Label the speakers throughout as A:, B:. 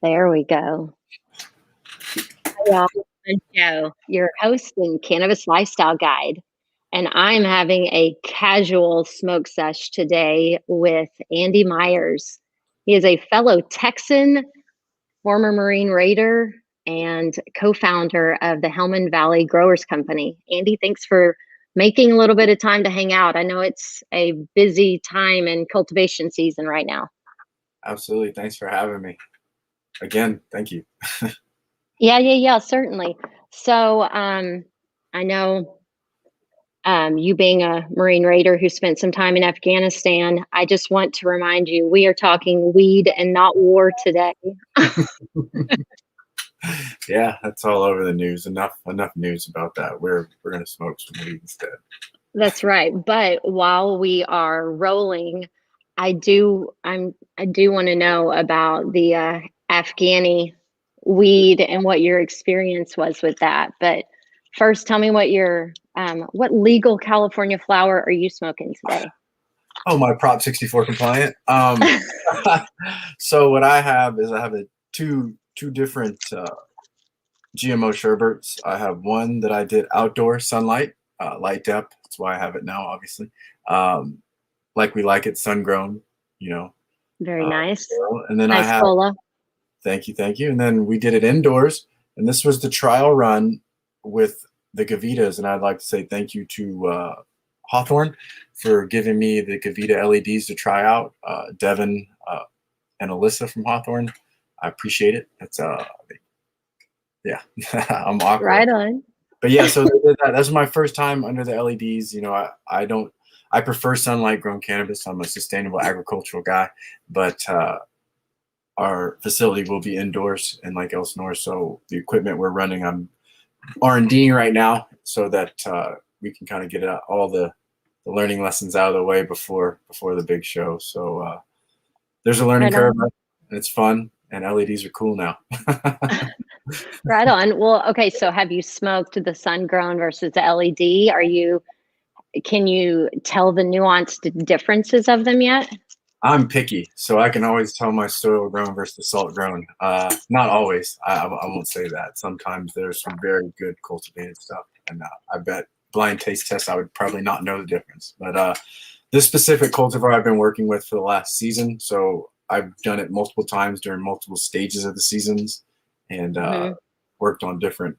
A: There we go. Yeah, I'm Joe, your host and cannabis lifestyle guide, and I'm having a casual smoke sesh today with Andy Miears. He is a fellow Texan, former Marine Raider, and co-founder of the Hellman Valley Growers Company. Andy, thanks for making a little bit of time to hang out. I know it's a busy time in cultivation season right now.
B: Absolutely. Thanks for having me. Again, thank you.
A: Yeah, certainly. So I know you being a Marine Raider who spent some time in Afghanistan, I just want to remind you, we are talking weed and not war today.
B: Yeah, that's all over the news. Enough news about that. We're gonna smoke some weed instead.
A: That's right. But while we are rolling, I do want to know about the Afghani weed and what your experience was with that. But first, tell me what legal California flower are you smoking today?
B: Oh, my Prop 64 compliant. So what I have is two different GMO sherbets. I have one that I did outdoor sunlight, light depth. That's why I have it now, obviously. Like we like it, sun grown, you know.
A: Very nice.
B: And then
A: nice
B: I have
A: cola.
B: Thank you. And then we did it indoors, and this was the trial run with the Gavitas. And I'd like to say thank you to Hawthorne for giving me the Gavita LEDs to try out. Devin and Alyssa from Hawthorne, I appreciate it. That's yeah, I'm awkward.
A: Right on.
B: But yeah, so they did that. That's my first time under the LEDs. You know, I prefer sunlight grown cannabis. I'm a sustainable agricultural guy, but our facility will be indoors in Lake Elsinore. So the equipment we're running, I'm R&D right now so that we can kind of get all the learning lessons out of the way before the big show. So there's a learning curve. It's fun, and LEDs are cool now.
A: Right on. Well, okay. So have you smoked the sun grown versus the LED? Can you tell the nuanced differences of them yet?
B: I'm picky, so I can always tell my soil grown versus salt grown. Not always. I won't say that. Sometimes there's some very good cultivated stuff, and I bet blind taste tests I would probably not know the difference. But this specific cultivar I've been working with for the last season, so I've done it multiple times during multiple stages of the seasons, and worked on different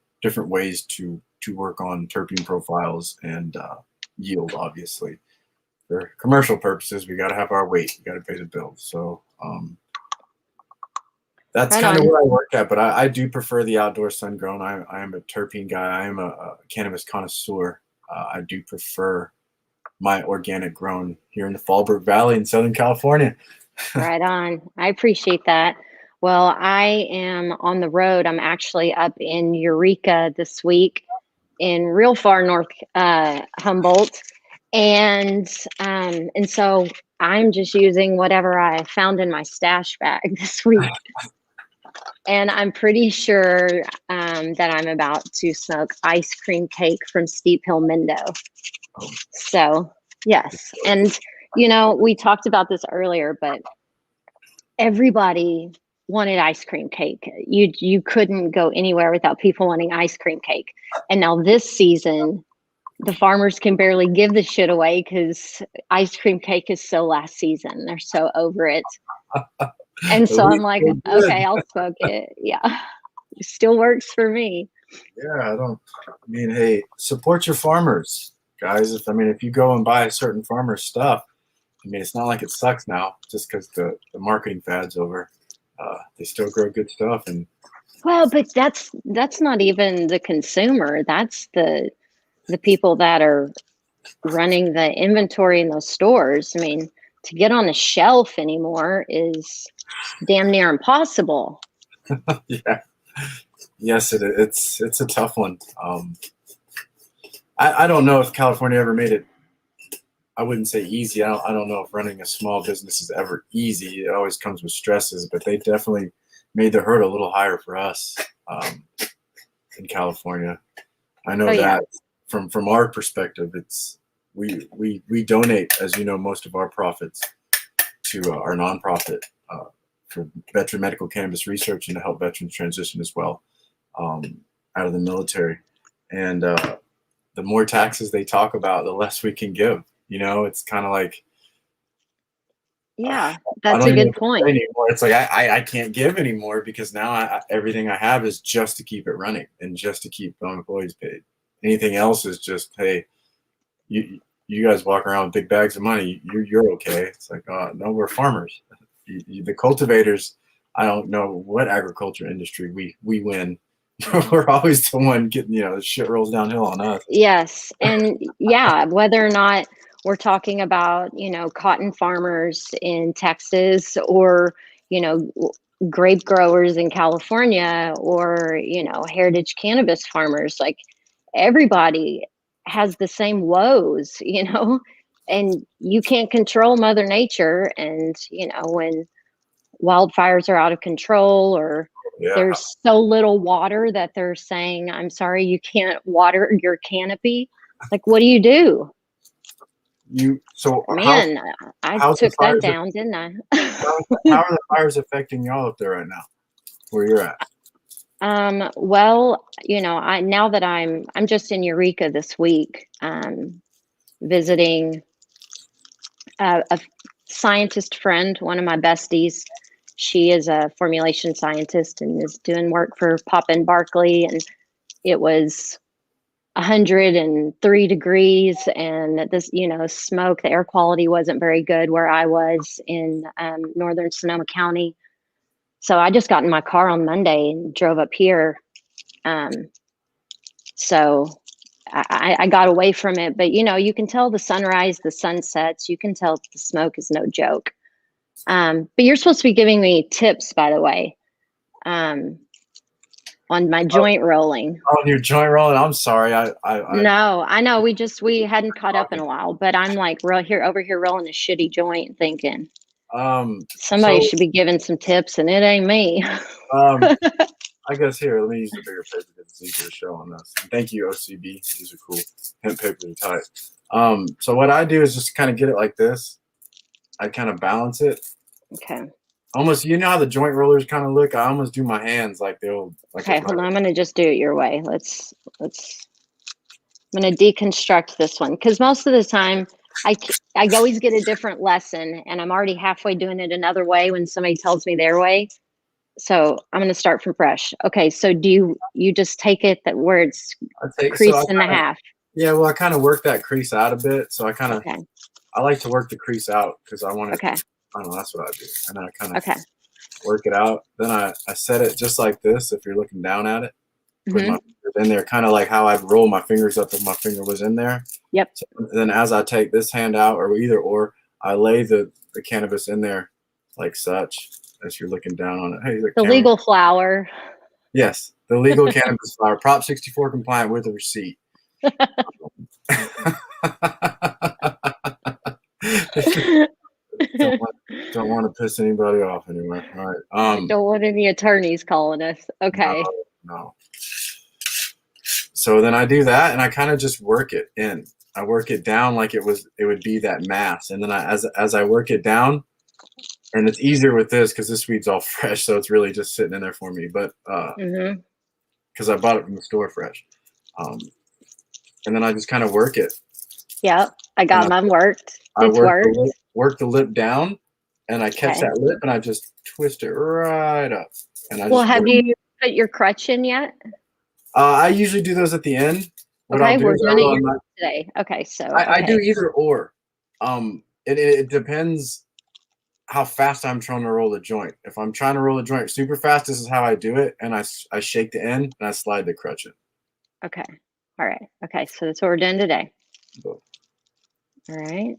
B: ways to work on terpene profiles and yield, obviously. For commercial purposes, we got to have our weight. We got to pay the bills. So that's kind of where I work at. But I do prefer the outdoor sun grown. I am a terpene guy. I am a cannabis connoisseur. I do prefer my organic grown here in the Fallbrook Valley in Southern California.
A: Right on. I appreciate that. Well, I am on the road. I'm actually up in Eureka this week in real far north Humboldt. And so I'm just using whatever I found in my stash bag this week. And I'm pretty sure that I'm about to smoke ice cream cake from Steep Hill Mendo. So, yes. And, we talked about this earlier, but everybody wanted ice cream cake. You couldn't go anywhere without people wanting ice cream cake. And now this season, the farmers can barely give the shit away because ice cream cake is so last season. They're so over it. And so I'm like, okay, I'll smoke it. Yeah. It still works for me.
B: Yeah, hey, support your farmers, guys. If you go and buy a certain farmer's stuff, I mean, it's not like it sucks now just because the marketing fad's over. They still grow good stuff. And
A: Well, but that's not even the consumer. That's the people that are running the inventory in those stores. I mean, to get on the shelf anymore is damn near impossible.
B: yeah, yes, it's a tough one. I don't know if California ever made it. I wouldn't say easy. I don't know if running a small business is ever easy. It always comes with stresses, but they definitely made the hurdle a little higher for us in California. I know that from our perspective, it's we donate, as you know, most of our profits to our nonprofit for veteran medical cannabis research and to help veterans transition as well out of the military. And the more taxes they talk about, the less we can give. You know, it's kind of like,
A: yeah, that's a good point.
B: Anymore. It's like I can't give anymore because now everything I have is just to keep it running and just to keep employees paid. Anything else is just, hey, you guys walk around with big bags of money, you're okay. It's like, no, we're farmers. The cultivators, I don't know what agriculture industry we win. We're always the one getting, the shit rolls downhill on us.
A: Yes. And yeah, whether or not we're talking about, cotton farmers in Texas or, grape growers in California or, heritage cannabis farmers, like everybody has the same woes, and you can't control Mother Nature. And, when wildfires are out of control or there's so little water that they're saying, I'm sorry, you can't water your canopy. Like, what do you do? Man, I took that down, didn't I?
B: How are the fires affecting y'all up there right now, where you're at?
A: Well, now that I'm just in Eureka this week, visiting a scientist friend, one of my besties. She is a formulation scientist and is doing work for Papa Barkley, and it was 103 degrees, and this, smoke, the air quality wasn't very good where I was in northern Sonoma County. So I just got in my car on Monday and drove up here. So I got away from it, but you can tell the sunrise, the sunsets, you can tell the smoke is no joke. But you're supposed to be giving me tips, by the way, on my joint rolling.
B: Oh, your joint rolling. I'm sorry.
A: No, I know we hadn't caught up in a while, but I'm like over here rolling a shitty joint, thinking somebody should be giving some tips, and it ain't me.
B: I guess here, let me use the bigger paper because it's easier to show on this. Thank you, OCB. These are cool. Hemp papers are tight. So what I do is just kind of get it like this. I kind of balance it.
A: Okay.
B: Almost, how the joint rollers kind of look. I almost do my hands like the old.
A: Okay, hold on. I'm gonna just do it your way. Let's. I'm gonna deconstruct this one because most of the time I always get a different lesson, and I'm already halfway doing it another way when somebody tells me their way. So I'm going to start from fresh. Okay. So do you just take it that where it's creased in the half?
B: Yeah. Well, I kind of work that crease out a bit. So I like to work the crease out because I want to, I don't know, that's what I do. And then I kind of work it out. Then I set it just like this. If you're looking down at it, put my fingers in there, kind of like how I'd roll my fingers up if my finger was in there.
A: Yep.
B: So then as I take this hand out or I lay the cannabis in there like such. As you're looking down on it. Hey,
A: the legal flower.
B: Yes, the legal cannabis flower. Prop 64 compliant with a receipt. don't want to piss anybody off anyway. All right.
A: I don't want any attorneys calling us. Okay.
B: No. So then I do that, and I kind of just work it in. I work it down like it would be that mass, and then as I work it down. And it's easier with this because this weed's all fresh, so it's really just sitting in there for me. But because I bought it from the store fresh, and then I just kind of work it.
A: Yep, I got mine worked. It's worked.
B: Work the lip down, and I catch that lip, and I just twist it right up. And
A: have you put your crutch in yet?
B: I usually do those at the end.
A: What I'll do is today. Okay, so
B: I do either or. It depends how fast I'm trying to roll the joint. If I'm trying to roll the joint super fast, this is how I do it. And I shake the end and I slide the crutch in.
A: Okay. All right. Okay. So that's what we're doing today.
B: Boom.
A: All right.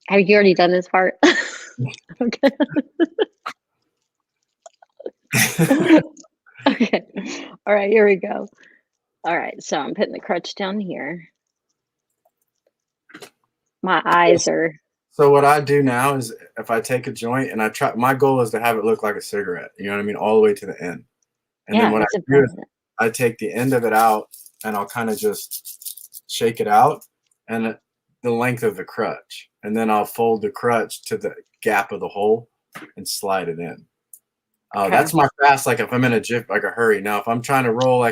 A: Have you already done this part? Okay. Okay. All right. Here we go. All right. So I'm putting the crutch down here. My eyes are.
B: So what I do now is if I take a joint and my goal is to have it look like a cigarette, you know what I mean? All the way to the end. And then what I do is I take the end of it out and I'll kind of just shake it out and the length of the crutch. And then I'll fold the crutch to the gap of the hole and slide it in.
A: Okay.
B: That's my fast, like if I'm in a jiff, like a hurry. Now, if I'm trying to roll I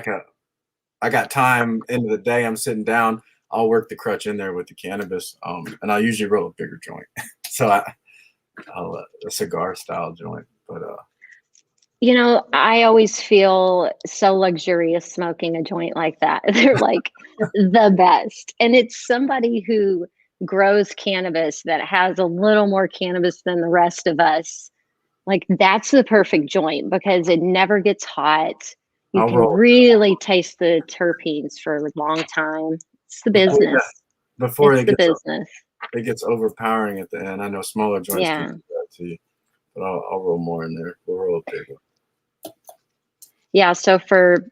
B: got time end of the day, I'm sitting down, I'll work the crutch in there with the cannabis. And I'll usually roll a bigger joint. So I'll a cigar style joint, but
A: you know, I always feel so luxurious smoking a joint like that. They're like the best. And it's somebody who grows cannabis that has a little more cannabis than the rest of us. Like that's the perfect joint because it never gets hot. You
B: I'll
A: can
B: roll
A: really taste the terpenes for a long time. It's the business.
B: before
A: it's the business.
B: It gets overpowering at the end. I know smaller joints
A: Yeah.
B: can do that too, but I'll roll more in there. We'll roll a big one.
A: Yeah, so for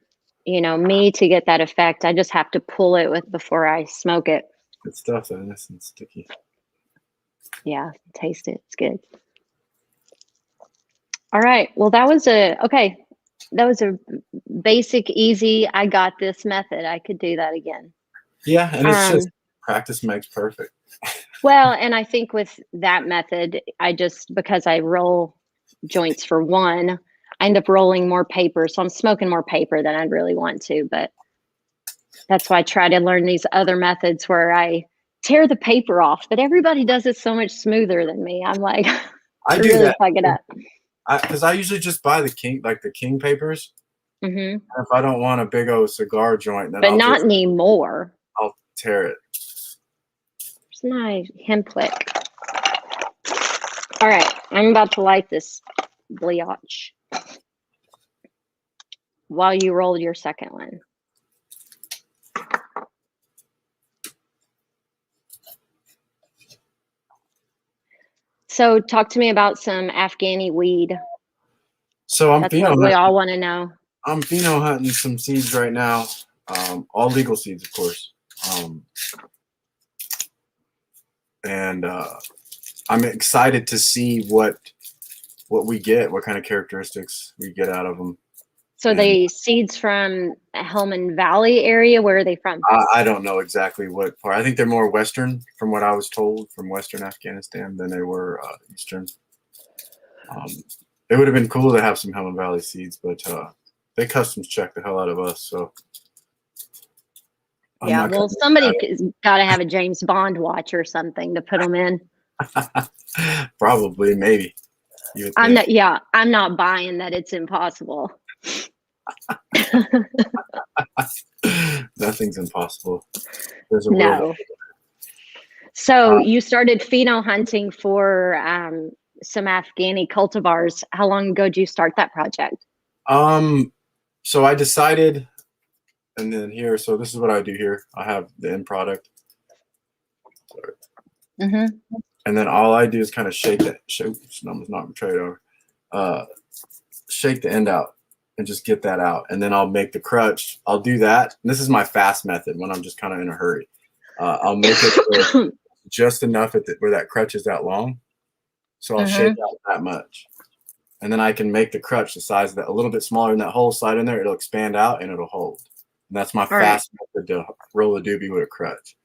A: me to get that effect, I just have to pull it before I smoke it.
B: Good stuff, though. Nice and sticky.
A: Yeah, taste it. It's good. All right. Well, that was a basic, easy. I got this method. I could do that again.
B: Yeah, and it's just practice makes perfect.
A: Well, and I think with that method, because I roll joints for one, I end up rolling more paper. So I'm smoking more paper than I'd really want to. But that's why I try to learn these other methods where I tear the paper off. But everybody does it so much smoother than me. I'm like,
B: I do
A: really
B: that.
A: fuck it up.
B: Because I usually just buy the king papers.
A: Mm-hmm.
B: If I don't want a big old cigar joint, then
A: but not anymore.
B: I'll tear it.
A: Where's my hempwick? All right, I'm about to light this bleach while you roll your second one. So talk to me about some Afghani weed.
B: So
A: That's what we all want to know.
B: I'm pheno hunting some seeds right now. All legal seeds, of course. And I'm excited to see what we get, what kind of characteristics we get out of them.
A: So they seeds from Helmand Valley area. Where are they from?
B: I don't know exactly what part. I think they're more Western, from what I was told, from Western Afghanistan than they were Eastern. It would have been cool to have some Helmand Valley seeds, but they customs check the hell out of us. So
A: yeah, well, somebody's got to have a James Bond watch or something to put them in.
B: Probably, maybe.
A: I'm not. Yeah, I'm not buying that. It's impossible.
B: Nothing's impossible.
A: No. So you started pheno hunting for some Afghani cultivars. How long ago did you start that project?
B: So I decided, and then here, so this is what I do here. I have the end product. Sorry.
A: Mm-hmm.
B: And then all I do is kind of shake it. Shake the end out and just get that out. And then I'll make the crutch. I'll do that. And this is my fast method when I'm just kind of in a hurry. I'll make it just enough where that crutch is that long. So I'll shake out that much. And then I can make the crutch the size of that, a little bit smaller than that hole, slide in there. It'll expand out and it'll hold. And that's my fast method to roll a doobie with a crutch.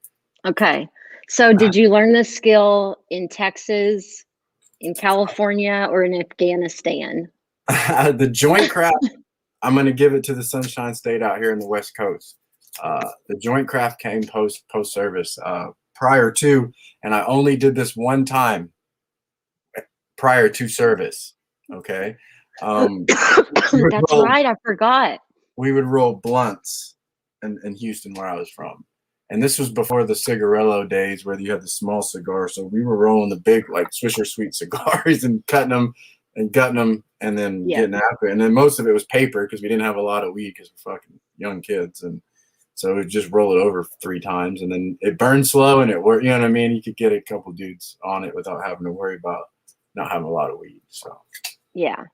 A: Okay. So did you learn this skill in Texas, in California, or in Afghanistan?
B: The joint craft, I'm going to give it to the Sunshine State out here in the West Coast. The joint craft came post service prior to, and I only did this one time prior to service. Okay.
A: That's right. I forgot.
B: We would roll blunts in Houston, where I was from. And this was before the cigarillo days where you had the small cigar. So we were rolling the big, like Swisher Sweet cigars and cutting them and gutting them and then getting after it. And then most of it was paper because we didn't have a lot of weed because we're fucking young kids. And so we'd just roll it over 3 times and then it burned slow and it worked. You know what I mean? You could get a couple dudes on it without having to worry about not having a lot of weed. So
A: Yeah.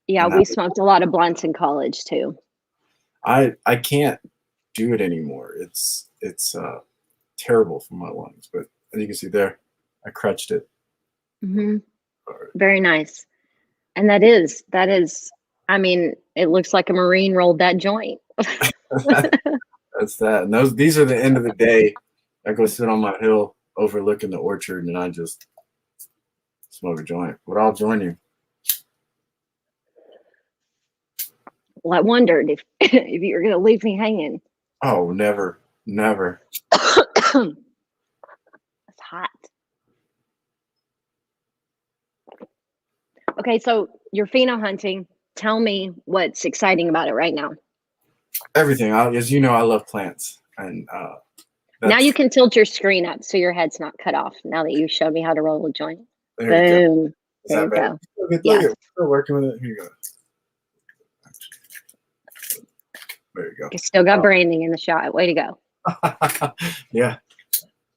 A: Yeah, we smoked a lot of blunts in college too.
B: I can't do it anymore. It's terrible for my lungs. But as you can see there, I crutched it.
A: Mm-hmm. Very nice. And that is, I mean, it looks like a Marine rolled that joint.
B: That's that. And these are the end of the day. I go sit on my hill overlooking the orchard and I just smoke a joint. But I'll join you.
A: Well, I wondered if if you were going to leave me hanging.
B: Oh, never.
A: It's hot. Okay, so you're pheno hunting. Tell me what's exciting about it right now.
B: Everything. As you know, I love plants. And
A: now you can tilt your screen up so your head's not cut off now that you showed me how to roll a joint.
B: Boom.
A: There you go.
B: Yeah. We're working with it. Here you go. There you go.
A: You still got branding in the shot. Way to go.
B: Yeah.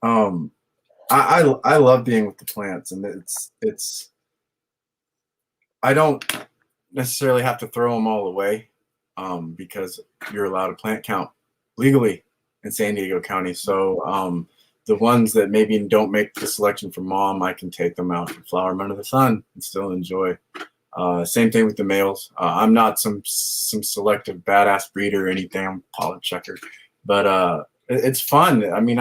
B: I love being with the plants, and it's I don't necessarily have to throw them all away because you're allowed a plant count legally in San Diego County. So the ones that maybe don't make the selection for mom, I can take them out and flower them under the sun and still enjoy. Same thing with the males. I'm not some selective badass breeder or anything. I'm a pollen checker, but it's fun. I mean,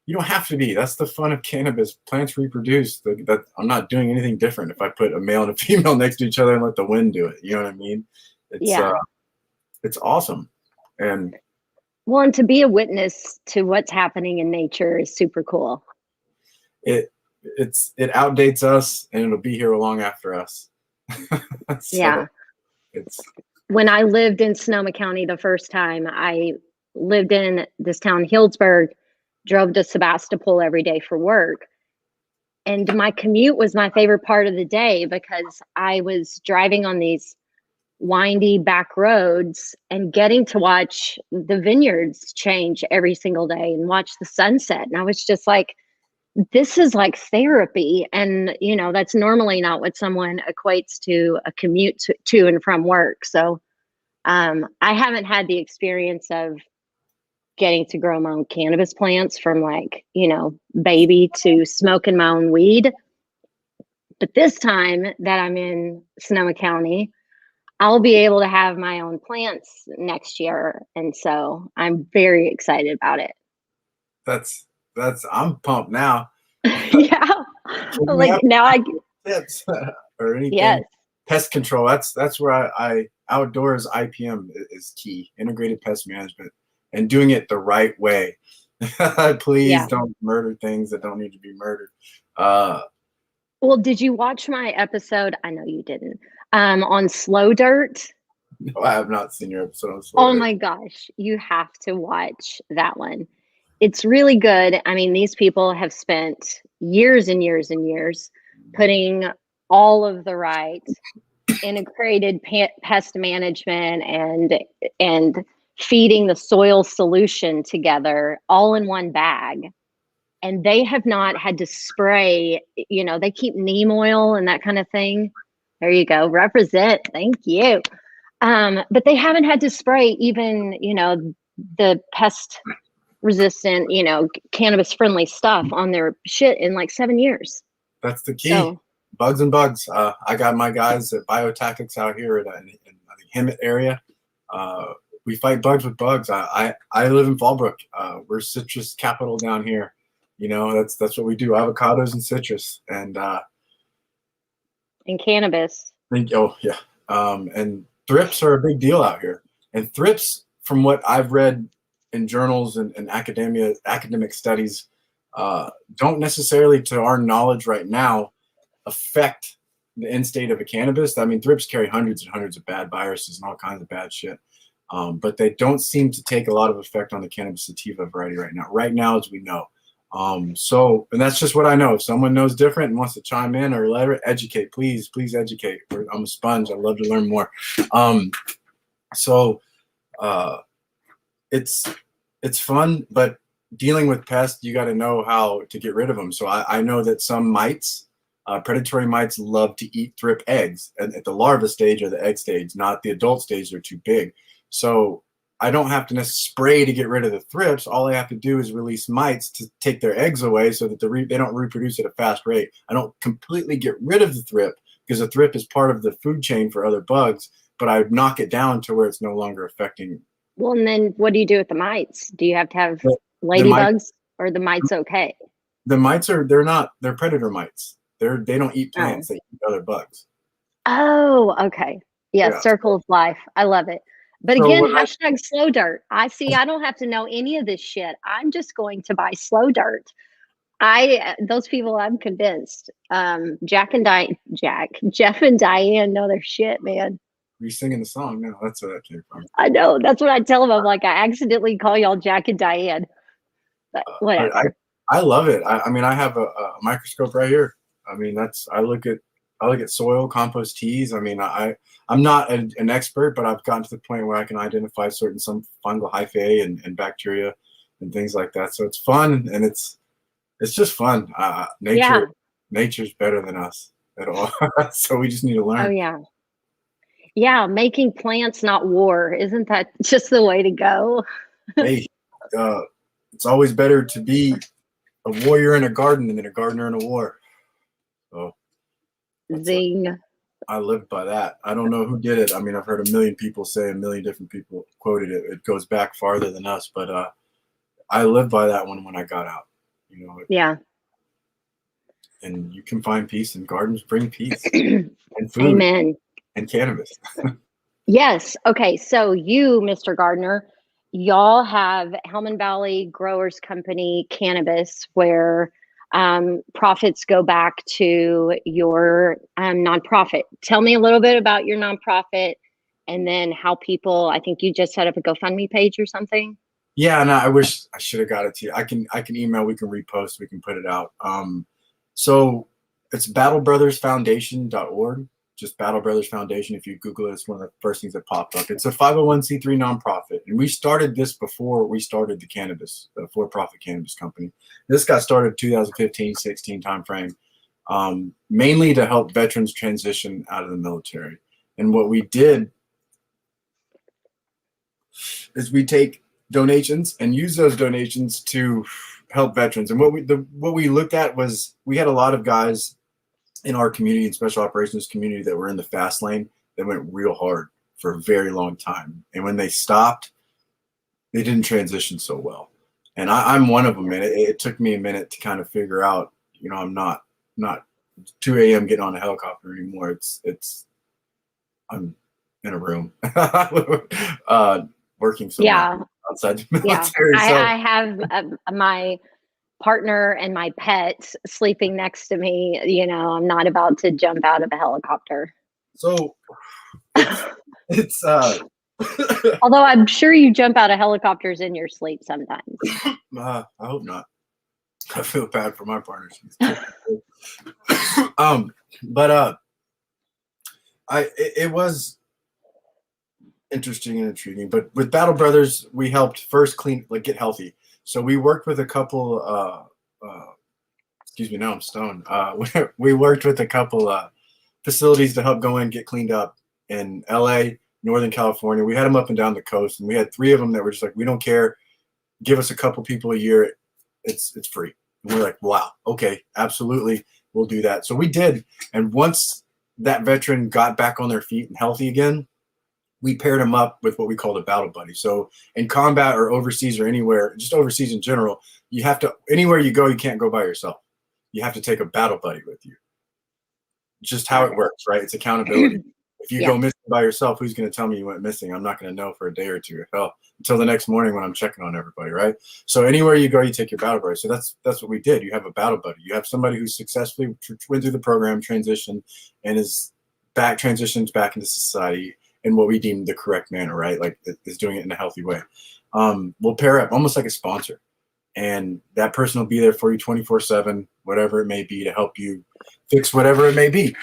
B: you don't have to be. That's the fun of cannabis. Plants reproduce. That I'm not doing anything different if I put a male and a female next to each other and let the wind do it. You know what I mean? It's awesome. And
A: to be a witness to what's happening in nature is super cool.
B: It outdates us, and it'll be here long after us.
A: When I lived in Sonoma County the first time, I lived in this town, Healdsburg, drove to Sebastopol every day for work. And my commute was my favorite part of the day because I was driving on these windy back roads and getting to watch the vineyards change every single day and watch the sunset. And I was just like, this is like therapy. And, you know, that's normally not what someone equates to a commute to and from work. So I haven't had the experience of getting to grow my own cannabis plants from like, you know, baby to smoking my own weed. But this time that I'm in Sonoma County, I'll be able to have my own plants next year. And so I'm very excited about it.
B: I'm pumped now.
A: Yeah. Like now I
B: tips or anything.
A: Yes.
B: Pest control. That's where I outdoors IPM is key. Integrated pest management and doing it the right way. Please don't murder things that don't need to be murdered.
A: Well, did you watch my episode? I know you didn't. On Slow Dirt.
B: No, I have not seen your episode on Slow Dirt.
A: Oh my gosh, you have to watch that one. It's really good. I mean, these people have spent years and years and years putting all of the right integrated pest management and feeding the soil solution together all in one bag. And they have not had to spray, you know, they keep neem oil and that kind of thing. There you go. Represent. Thank you. But they haven't had to spray even, you know, the pest resistant, you know, cannabis friendly stuff on their shit in like 7 years.
B: That's the key. So, bugs and bugs. I got my guys at Biotactics out here in the Hemet area. We fight bugs with bugs. I live in Fallbrook. We're citrus capital down here. You know, that's what we do. Avocados and citrus and
A: cannabis.
B: Oh yeah. And thrips are a big deal out here. And thrips, from what I've read in journals and academic studies, don't necessarily, to our knowledge right now, affect the end state of a cannabis. I mean, thrips carry hundreds and hundreds of bad viruses and all kinds of bad shit. but they don't seem to take a lot of effect on the cannabis sativa variety right now, as we know. So, and that's just what I know. If someone knows different and wants to chime in or let her educate, please educate. I'm a sponge. I love to learn more. So it's fun, but dealing with pests, you got to know how to get rid of them. So I know that some mites, predatory mites, love to eat thrip eggs at the larva stage or the egg stage, not the adult stage. They're too big. So I don't have to necessarily spray to get rid of the thrips. All I have to do is release mites to take their eggs away so that they don't reproduce at a fast rate. I don't completely get rid of the thrip because the thrip is part of the food chain for other bugs, but I knock it down to where it's no longer affecting.
A: Well, and then what do you do with the mites? Do you have to have ladybugs, or the mites okay?
B: The mites they're predator mites. They don't eat plants, they eat other bugs.
A: Oh, okay. Yeah, circle of life. I love it. But so again, hashtag slow dirt. I don't have to know any of this shit. I'm just going to buy slow dirt. Those people, I'm convinced. Jeff and Diane know their shit, man.
B: Are you singing the song? No, that's where that came from.
A: I know. That's what I tell them. I'm like, I accidentally call y'all Jack and Diane. But whatever.
B: I love it. I mean, I have a microscope right here. I mean, I look at soil, compost teas. I mean, I'm not an expert, but I've gotten to the point where I can identify some fungal hyphae and bacteria and things like that. So it's fun, and it's just fun. Nature's better than us at all. So we just need to learn.
A: Oh yeah. Yeah, making plants, not war. Isn't that just the way to go?
B: Hey, it's always better to be a warrior in a garden than a gardener in a war. So
A: zing.
B: I live by that. I don't know who did it. I mean, I've heard a million people say, a million different people quoted it. It goes back farther than us, but I lived by that one when I got out. You know.
A: Yeah.
B: And you can find peace, and gardens bring peace and food.
A: Amen.
B: And cannabis.
A: Yes. Okay. So you, Mr. Gardner, y'all have Hellman Valley Growers Company Cannabis, where profits go back to your nonprofit. Tell me a little bit about your nonprofit, and then how people. I think you just set up a GoFundMe page or something.
B: Yeah, no, I wish I should have got it to you. I can email. We can repost. We can put it out. So it's battlebrothersfoundation.org. Just Battle Brothers Foundation. If you Google it, it's one of the first things that popped up. It's a 501c3 nonprofit. And we started this before we started the for-profit cannabis company. This got started 2015-16 timeframe, mainly to help veterans transition out of the military. And what we did is we take donations and use those donations to help veterans. And what we looked at was we had a lot of guys in our community and special operations community that were in the fast lane that went real hard for a very long time. And when they stopped, they didn't transition so well. And I'm one of them. And it took me a minute to kind of figure out, you know, I'm not 2 a.m. getting on a helicopter anymore. I'm in a room working somewhere outside the military.
A: Yeah. I have my partner and my pet sleeping next to me. You know, I'm not about to jump out of a helicopter.
B: So it's
A: although I'm sure you jump out of helicopters in your sleep sometimes.
B: I hope not. I feel bad for my partner. It was interesting and intriguing. But with Battle Brothers, we helped first get healthy. So we worked with a couple. Excuse me, now I'm stoned. We worked with a couple facilities to help go in, get cleaned up in LA, Northern California. We had them up and down the coast, and we had 3 of them that were just like, we don't care. Give us a couple people a year. It's free. And we're like, wow, okay, absolutely, we'll do that. So we did. And once that veteran got back on their feet and healthy again, we paired them up with what we called a battle buddy. So in combat or overseas or anywhere, just overseas in general, you have to, anywhere you go, you can't go by yourself. You have to take a battle buddy with you. Just how it works, right? It's accountability. If you go missing by yourself, who's going to tell me you went missing? I'm not going to know for a day or two. Hell, until the next morning when I'm checking on everybody, right? So anywhere you go, you take your battle buddy. So that's what we did. You have a battle buddy. You have somebody who successfully went through the program, transitioned, and transitions back into society, in what we deem the correct manner, right? Like is doing it in a healthy way. We'll pair up almost like a sponsor, and that person will be there for you 24/7, whatever it may be, to help you fix whatever it may be.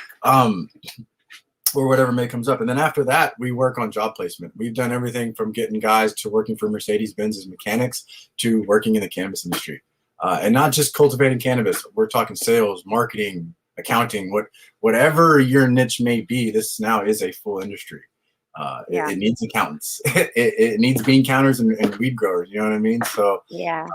B: Or whatever may comes up. And then after that, we work on job placement. We've done everything from getting guys to working for Mercedes-Benz as mechanics to working in the cannabis industry. And not just cultivating cannabis. We're talking sales, marketing, accounting, whatever your niche may be. This now is a full industry. It needs accountants. it needs bean counters and weed growers. You know what I mean? So
A: yeah.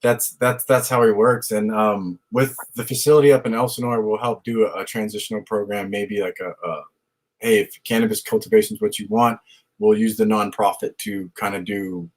B: That's how he works. And with the facility up in Elsinore, we'll help do a transitional program, maybe like hey, if cannabis cultivation is what you want, we'll use the nonprofit to kind of do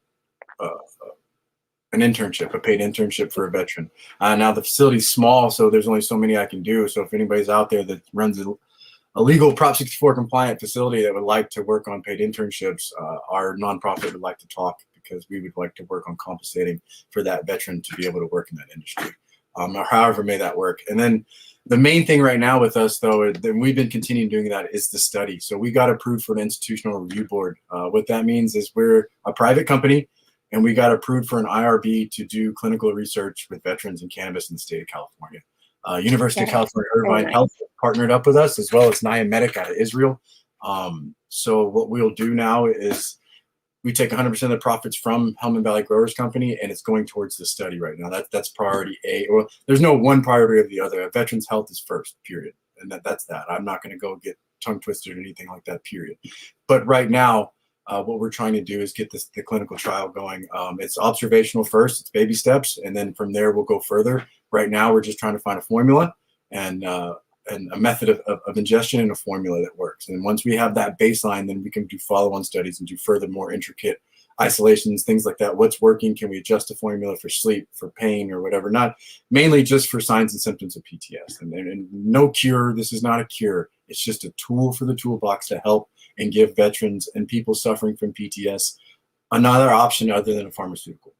B: an internship, a paid internship for a veteran. Now the facility's small, so there's only so many I can do. So if anybody's out there that runs a legal Prop 64 compliant facility that would like to work on paid internships, our nonprofit would like to talk, because we would like to work on compensating for that veteran to be able to work in that industry, or however may that work. And then the main thing right now with us, though, and we've been continuing doing that, is the study. So we got approved for an institutional review board. What that means is we're a private company, and we got approved for an IRB to do clinical research with veterans in cannabis in the state of California. University of California Irvine Health partnered up with us, as well as Naya Medic out of Israel. So what we'll do now is we take 100% of the profits from Hellman Valley Growers Company, and it's going towards the study right now. That's priority A. Well, there's no one priority or the other. A veteran's health is first, period. And that's that. I'm not going to go get tongue twisted or anything like that, period. But right now, what we're trying to do is get the clinical trial going. It's observational first, it's baby steps, and then from there we'll go further. Right now, we're just trying to find a formula and a method of ingestion and a formula that works. And once we have that baseline, then we can do follow-on studies and do further, more intricate isolations, things like that. What's working? Can we adjust the formula for sleep, for pain, or whatever? Not mainly just for signs and symptoms of PTS. And no cure. This is not a cure. It's just a tool for the toolbox to help and give veterans and people suffering from PTS another option other than a pharmaceutical.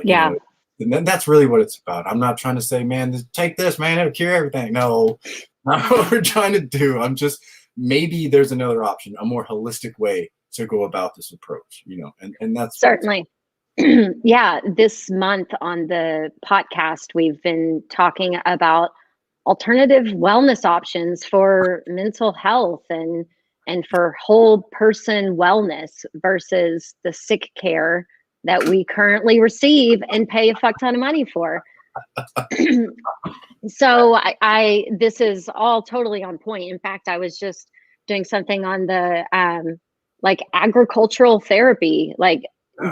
A: Yeah.
B: You know, and then that's really what it's about. I'm not trying to say, man, take this, man, it'll cure everything. No, not what we're trying to do. I'm just, maybe there's another option, a more holistic way to go about this approach, you know, and that's
A: certainly. Yeah, this month on the podcast, we've been talking about alternative wellness options for mental health and for whole person wellness versus the sick care that we currently receive and pay a fuck ton of money for. So I this is all totally on point. In fact, I was just doing something on the like agricultural therapy, like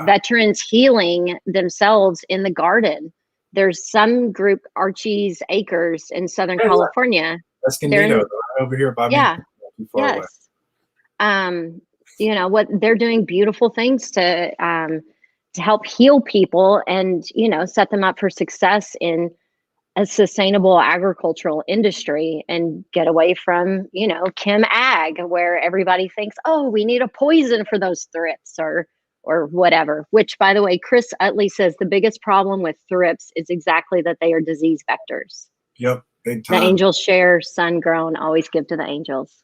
A: veterans healing themselves in the garden. There's some group, Archie's Acres in Southern California.
B: Escondido, over here by me.
A: Yes. You know what, they're doing beautiful things to help heal people and, you know, set them up for success in a sustainable agricultural industry and get away from, you know, chem ag, where everybody thinks, oh, we need a poison for those thrips or whatever, which, by the way, Chris Utley says the biggest problem with thrips is exactly that they are disease vectors.
B: Yep, big time.
A: The angels share, sun grown, always give to the angels.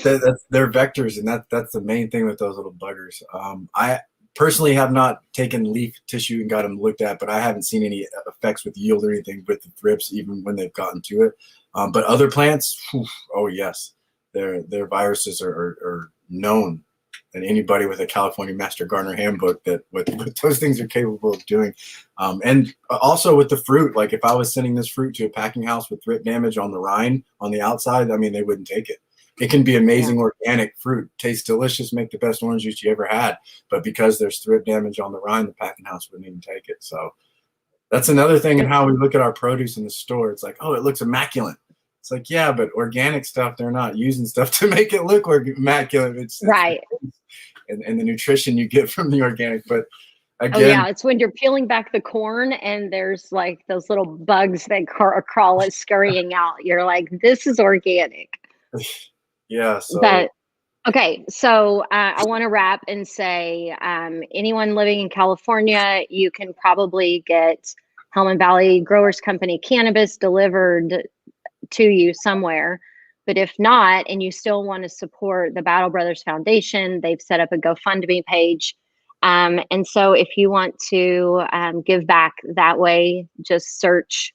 B: They're vectors, and that's the main thing with those little buggers. I personally have not taken leaf tissue and got them looked at, but I haven't seen any effects with yield or anything with the thrips, even when they've gotten to it. But other plants, oh yes, their viruses are known. And anybody with a California Master Gardener handbook that what those things are capable of doing. And also with the fruit, like if I was sending this fruit to a packing house with thrip damage on the rind on the outside, I mean, they wouldn't take it. It can be amazing organic fruit, tastes delicious, make the best orange juice you ever had. But because there's thrip damage on the rind, the packing house wouldn't even take it. So that's another thing in how we look at our produce in the store. It's like, oh, it looks immaculate. It's like, yeah, but organic stuff, they're not using stuff to make it look immaculate. It's
A: right.
B: And the nutrition you get from the organic. But again,
A: oh yeah, it's when you're peeling back the corn and there's like those little bugs that crawl scurrying out. You're like, this is organic.
B: Yeah. So.
A: Okay, so I want to wrap and say, anyone living in California, you can probably get Hellman Valley Growers Company cannabis delivered to you somewhere But if not, and you still want to support the Battle Brothers Foundation, they've set up a GoFundMe page. And so if you want to give back that way, just search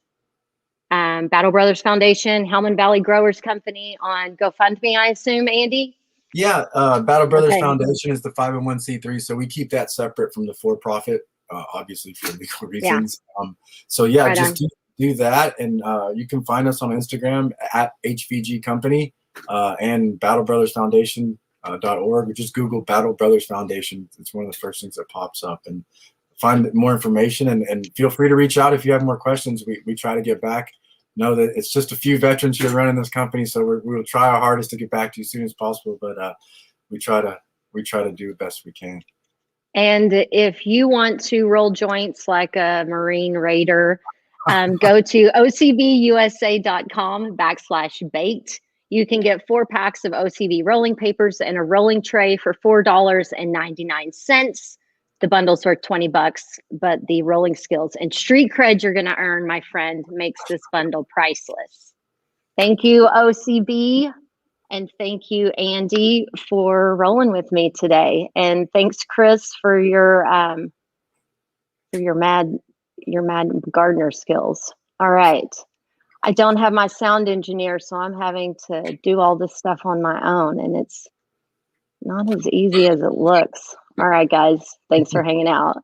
A: Battle Brothers Foundation, Hellman Valley Growers Company on GoFundMe, I assume, Andy?
B: Yeah, Battle Brothers
A: Okay.
B: Foundation is the 501c3, so we keep that separate from the for-profit, obviously for legal reasons.
A: Yeah.
B: So yeah,
A: Right
B: just do that, and you can find us on Instagram at HVG Company and battlebrothersfoundation.org. Just Google Battle Brothers Foundation. It's one of the first things that pops up, and find more information, and feel free to reach out if you have more questions. We try to get back. Know that it's just a few veterans here running this company, so we'll try our hardest to get back to you as soon as possible, but we try to do the best we can.
A: And if you want to roll joints like a Marine Raider, go to ocbusa.com/baked. You can get 4 packs of OCB rolling papers and a rolling tray for $4.99. The bundle's worth $20, but the rolling skills and street cred you're going to earn, my friend, makes this bundle priceless. Thank you, OCB. And thank you, Andy, for rolling with me today. And thanks, Chris, for your mad gardener skills. All right. I don't have my sound engineer, so I'm having to do all this stuff on my own, and it's not as easy as it looks. All right, guys. Thanks for hanging out.